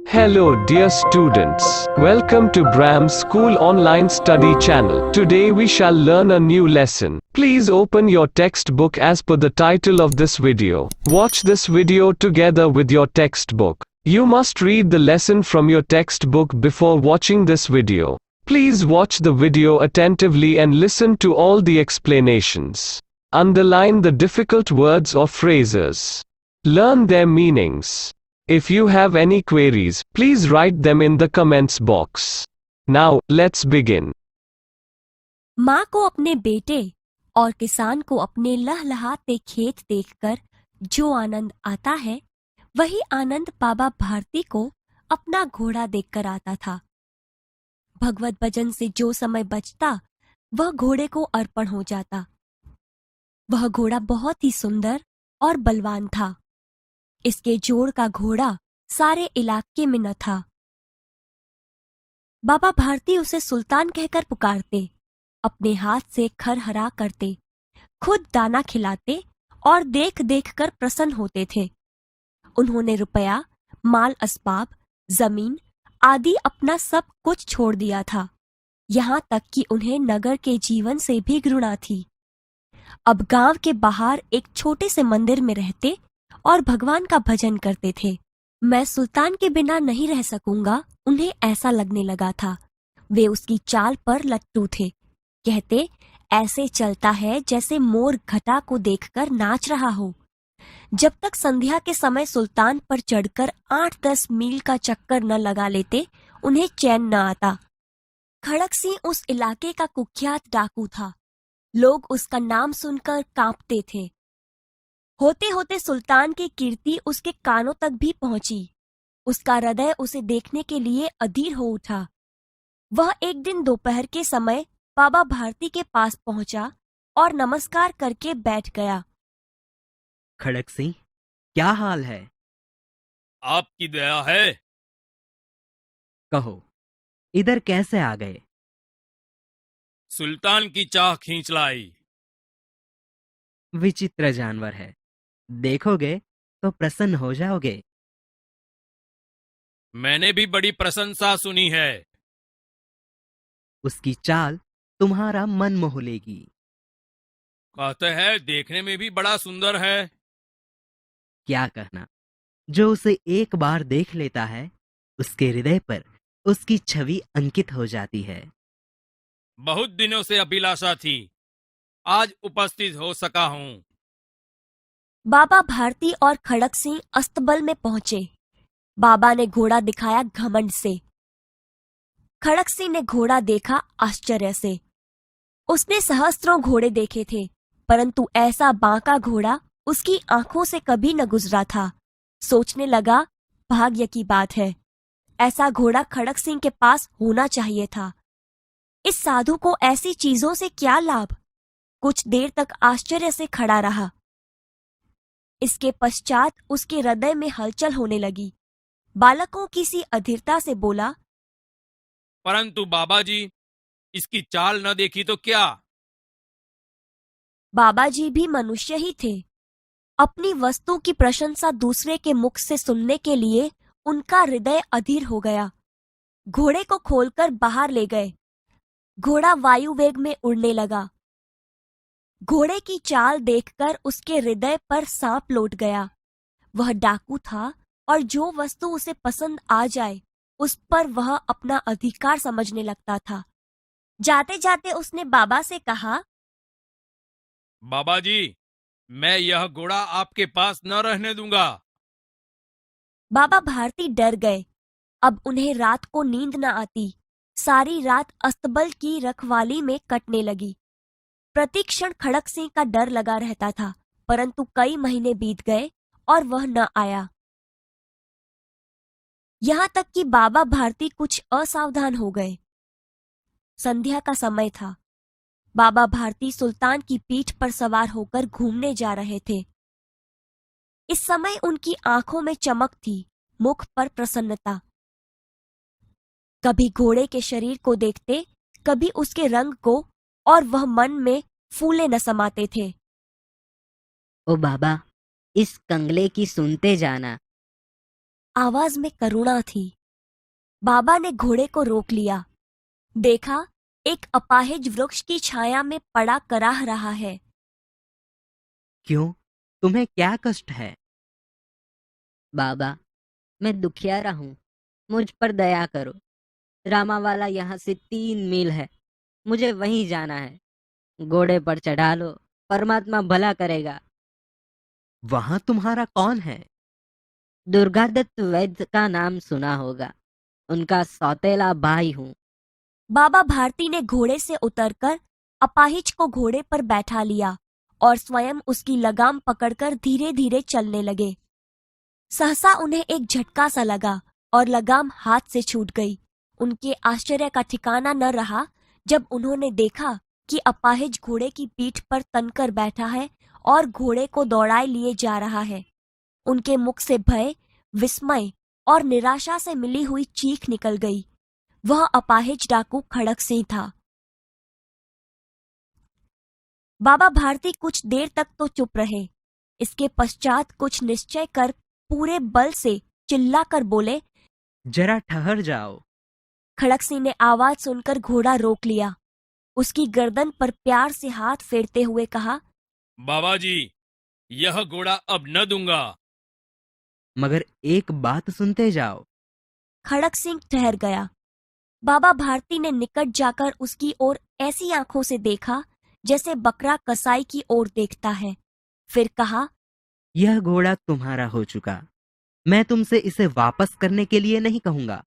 Hello dear students, welcome to Bram School Online Study Channel. Today we shall learn a new lesson. Please open your textbook as per the title of this video. Watch this video together with your textbook. You must read the lesson from your textbook before watching this video. Please watch the video attentively and listen to all the explanations. Underline the difficult words or phrases. Learn their meanings. If you have any queries, please write them in the comments box. Now, let's begin. माँ को अपने बेटे और किसान को अपने लहलहाते खेत देखकर जो आनंद आता है, वही आनंद बाबा भारती को अपना घोड़ा देखकर आता था। भगवत भजन से जो समय बचता, वह घोड़े को अर्पण हो जाता। वह घोड़ा बहुत ही सुंदर और बलवान था। इसके जोड़ का घोड़ा सारे इलाके में न था। बाबा भारती उसे सुल्तान कहकर पुकारते, अपने हाथ से खर हरा करते, खुद दाना खिलाते और देख देख कर प्रसन्न होते थे। उन्होंने रुपया, माल असबाब, जमीन आदि अपना सब कुछ छोड़ दिया था, यहाँ तक कि उन्हें नगर के जीवन से भी घृणा थी। अब गांव के बाहर एक छोटे से मंदिर में रहते और भगवान का भजन करते थे। मैं सुल्तान के बिना नहीं रह सकूंगा, उन्हें ऐसा लगने लगा था। वे उसकी चाल पर लट्टू थे। कहते, ऐसे चलता है जैसे मोर घटा को देखकर नाच रहा हो। जब तक संध्या के समय सुल्तान पर चढ़कर 8-10 मील का चक्कर न लगा लेते, उन्हें चैन न आता। खड़क सिंह उस इलाके का कुख्यात डाकू था। लोग उसका नाम सुनकर कांपते थे। होते होते सुल्तान की कीर्ति उसके कानों तक भी पहुंची। उसका हृदय उसे देखने के लिए अधीर हो उठा। वह एक दिन दोपहर के समय बाबा भारती के पास पहुंचा और नमस्कार करके बैठ गया। खड़क सिंह, क्या हाल है? आपकी दया है। कहो, इधर कैसे आ गए? सुल्तान की चाह खींच लाई। विचित्र जानवर है, देखोगे तो प्रसन्न हो जाओगे। मैंने भी बड़ी प्रशंसा सुनी है। उसकी चाल तुम्हारा मन मोह लेगी। कहते हैं देखने में भी बड़ा सुंदर है। क्या कहना, जो उसे एक बार देख लेता है, उसके हृदय पर उसकी छवि अंकित हो जाती है। बहुत दिनों से अभिलाषा थी, आज उपस्थित हो सका हूँ। बाबा भारती और खड़क सिंह अस्तबल में पहुंचे। बाबा ने घोड़ा दिखाया घमंड से। खड़क सिंह ने घोड़ा देखा आश्चर्य से। उसने सहस्त्रों घोड़े देखे थे, परंतु ऐसा बांका घोड़ा उसकी आंखों से कभी न गुजरा था। सोचने लगा, भाग्य की बात है, ऐसा घोड़ा खड़क सिंह के पास होना चाहिए था। इस साधु को ऐसी चीजों से क्या लाभ? कुछ देर तक आश्चर्य से खड़ा रहा। इसके पश्चात उसके हृदय में हलचल होने लगी। बालकों की सी अधीरता से बोला, परंतु बाबा जी, इसकी चाल न देखी तो क्या? बाबा जी भी मनुष्य ही थे। अपनी वस्तु की प्रशंसा दूसरे के मुख से सुनने के लिए उनका हृदय अधीर हो गया। घोड़े को खोलकर बाहर ले गए। घोड़ा वायु वेग में उड़ने लगा। घोड़े की चाल देखकर उसके हृदय पर सांप लौट गया। वह डाकू था और जो वस्तु उसे पसंद आ जाए, उस पर वह अपना अधिकार समझने लगता था। जाते जाते उसने बाबा से कहा, बाबा जी, मैं यह घोड़ा आपके पास न रहने दूंगा। बाबा भारती डर गए। अब उन्हें रात को नींद न आती। सारी रात अस्तबल की रखवाली में कटने लगी। प्रतिक्षण खड़क सिंह का डर लगा रहता था, परंतु कई महीने बीत गए और वह न आया। यहाँ तक कि बाबा भारती कुछ असावधान हो गए। संध्या का समय था। बाबा भारती सुल्तान की पीठ पर सवार होकर घूमने जा रहे थे। इस समय उनकी आंखों में चमक थी, मुख पर प्रसन्नता। कभी घोड़े के शरीर को देखते, कभी उसके रंग को, और वह मन में फूले न समाते थे। ओ बाबा, इस कंगले की सुनते जाना। आवाज में करुणा थी। बाबा ने घोड़े को रोक लिया। देखा, एक अपाहिज वृक्ष की छाया में पड़ा कराह रहा है। क्यों, तुम्हें क्या कष्ट है? बाबा, मैं दुखियारा हूँ, मुझ पर दया करो। रामावाला यहाँ से 3 मील है, मुझे वहीं जाना है। घोड़े पर चढ़ा लो, परमात्मा भला करेगा। वहां तुम्हारा कौन है? दुर्गादत्त वैद्य का नाम सुना होगा, उनका सौतेला भाई हूँ। बाबा भारती ने घोड़े से उतरकर अपाहिज को घोड़े पर बैठा लिया और स्वयं उसकी लगाम पकड़कर धीरे धीरे चलने लगे। सहसा उन्हें एक झटका सा लगा और लगाम हाथ से छूट गई। उनके आश्चर्य का ठिकाना न रहा जब उन्होंने देखा कि अपाहिज घोड़े की पीठ पर तनकर बैठा है और घोड़े को दौड़ाए लिए जा रहा है। उनके मुख से भय, विस्मय और निराशा से मिली हुई चीख निकल गई। वह अपाहिज डाकू खड़क सिंह था। बाबा भारती कुछ देर तक तो चुप रहे। इसके पश्चात कुछ निश्चय कर पूरे बल से चिल्लाकर बोले, जरा ठहर जाओ। खड़क सिंह ने आवाज सुनकर घोड़ा रोक लिया। उसकी गर्दन पर प्यार से हाथ फेरते हुए कहा, बाबा जी, यह घोड़ा अब न दूंगा। मगर एक बात सुनते जाओ। खड़क सिंह ठहर गया। बाबा भारती ने निकट जाकर उसकी ओर ऐसी आंखों से देखा जैसे बकरा कसाई की ओर देखता है। फिर कहा, यह घोड़ा तुम्हारा हो चुका। मैं तुमसे इसे वापस करने के लिए नहीं कहूंगा,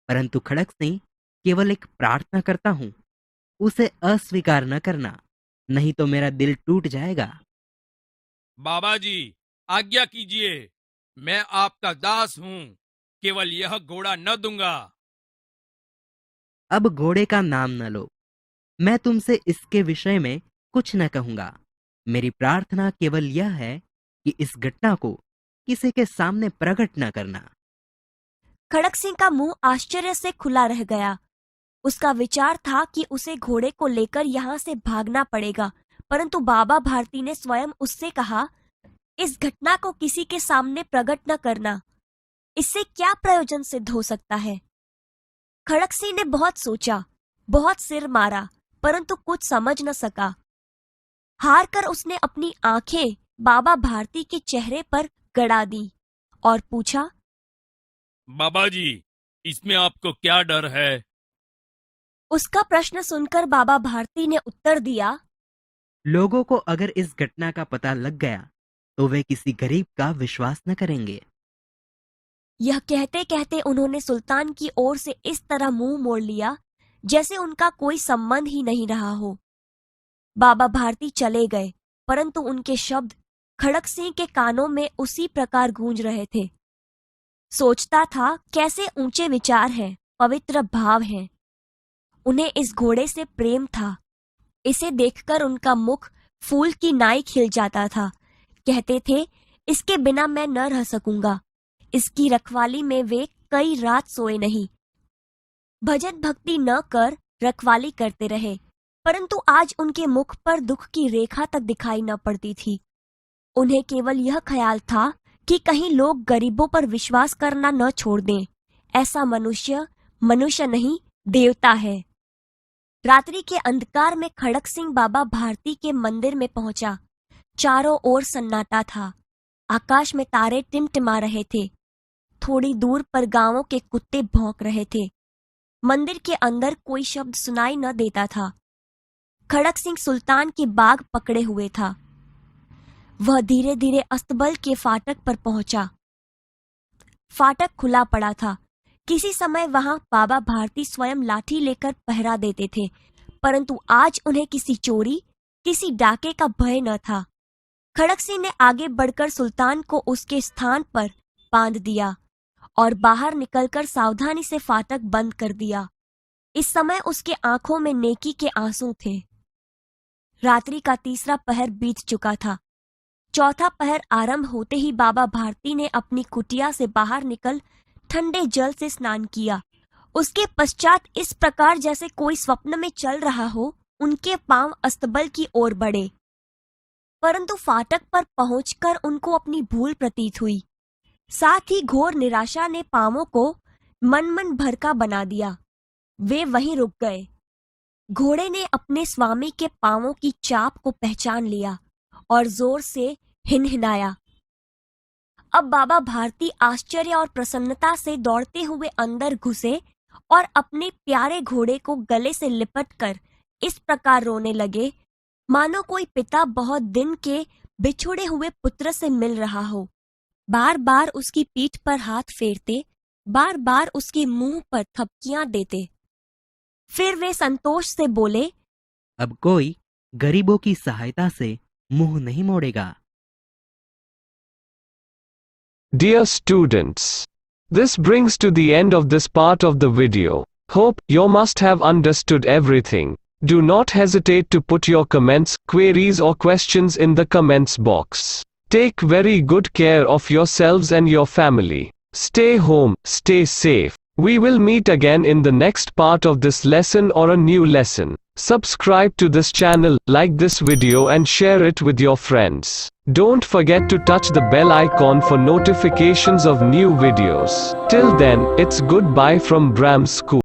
परंतु खड़क सिंह, केवल एक प्रार्थना करता हूं, उसे अस्वीकार न करना, नहीं तो मेरा दिल टूट जाएगा। बाबा जी, आज्ञा कीजिए, मैं आपका दास हूँ, केवल यह घोड़ा न दूंगा। अब घोड़े का नाम न लो। मैं तुमसे इसके विषय में कुछ न कहूंगा। मेरी प्रार्थना केवल यह है कि इस घटना को किसी के सामने प्रकट न करना। खड़क सिंह का मुंह आश्चर्य से खुला रह गया। उसका विचार था कि उसे घोड़े को लेकर यहाँ से भागना पड़ेगा, परंतु बाबा भारती ने स्वयं उससे कहा, इस घटना को किसी के सामने प्रकट न करना। इससे क्या प्रयोजन सिद्ध हो सकता है? खड़क सिंह ने बहुत सोचा, बहुत सिर मारा, परंतु कुछ समझ न सका। हार कर उसने अपनी आंखें बाबा भारती के चेहरे पर गड़ा दी और पूछा, बाबा जी, इसमें आपको क्या डर है? उसका प्रश्न सुनकर बाबा भारती ने उत्तर दिया, लोगों को अगर इस घटना का पता लग गया तो वे किसी गरीब का विश्वास न करेंगे। यह कहते कहते उन्होंने सुल्तान की ओर से इस तरह मुंह मोड़ लिया जैसे उनका कोई संबंध ही नहीं रहा हो। बाबा भारती चले गए, परंतु उनके शब्द खड़क सिंह के कानों में उसी प्रकार गूंज रहे थे। सोचता था, कैसे ऊंचे विचार हैं, पवित्र भाव हैं। उन्हें इस घोड़े से प्रेम था। इसे देखकर उनका मुख फूल की नाई खिल जाता था। कहते थे, इसके बिना मैं न रह सकूंगा। इसकी रखवाली में वे कई रात सोए नहीं। भजन भक्ति न कर रखवाली करते रहे, परंतु आज उनके मुख पर दुख की रेखा तक दिखाई न पड़ती थी। उन्हें केवल यह ख्याल था कि कहीं लोग गरीबों पर विश्वास करना न छोड़ दें। ऐसा मनुष्य मनुष्य नहीं, देवता है। रात्रि के अंधकार में खड़क सिंह बाबा भारती के मंदिर में पहुंचा। चारों ओर सन्नाटा था। आकाश में तारे टिमटिमा रहे थे। थोड़ी दूर पर गांवों के कुत्ते भौंक रहे थे। मंदिर के अंदर कोई शब्द सुनाई न देता था। खड़क सिंह सुल्तान की बाग पकड़े हुए था। वह धीरे धीरे अस्तबल के फाटक पर पहुंचा। फाटक खुला पड़ा था। किसी समय वहां बाबा भारती स्वयं लाठी लेकर पहरा देते थे, परंतु आज उन्हें किसी चोरी, किसी डाके का भय न था। खड़क सिंह ने आगे बढ़कर सुल्तान को उसके स्थान पर बांध दिया और बाहर निकलकर सावधानी से फाटक बंद कर दिया। इस समय उसके आंखों में नेकी के आंसू थे। रात्रि का तीसरा पहर बीत चुका था। चौथा पहर आरंभ होते ही बाबा भारती ने अपनी कुटिया से बाहर निकल ठंडे जल से स्नान किया। उसके पश्चात इस प्रकार जैसे कोई स्वप्न में चल रहा हो, उनके पांव अस्तबल की ओर बढ़े, परंतु फाटक पर पहुंचकर उनको अपनी भूल प्रतीत हुई। साथ ही घोर निराशा ने पांवों को मन भरका बना दिया। वे वहीं रुक गए। घोड़े ने अपने स्वामी के पांवों की चाप को पहचान लिया और जोर से हिनहिनाया। अब बाबा भारती आश्चर्य और प्रसन्नता से दौड़ते हुए अंदर घुसे और अपने प्यारे घोड़े को गले से लिपटकर इस प्रकार रोने लगे मानो कोई पिता बहुत दिन के बिछुड़े हुए पुत्र से मिल रहा हो। बार बार उसकी पीठ पर हाथ फेरते, बार बार उसके मुंह पर थपकियां देते। फिर वे संतोष से बोले, अब कोई गरीबों की सहायता से मुंह नहीं मोड़ेगा। Dear students, this brings to the end of this part of the video. Hope you must have understood everything. Do not hesitate to put your comments, queries or questions in the comments box. Take very good care of yourselves and your family. Stay home, stay safe. We will meet again in the next part of this lesson or a new lesson. Subscribe to this channel, like this video and share it with your friends. Don't forget to touch the bell icon for notifications of new videos. Till then, it's goodbye from Bram School.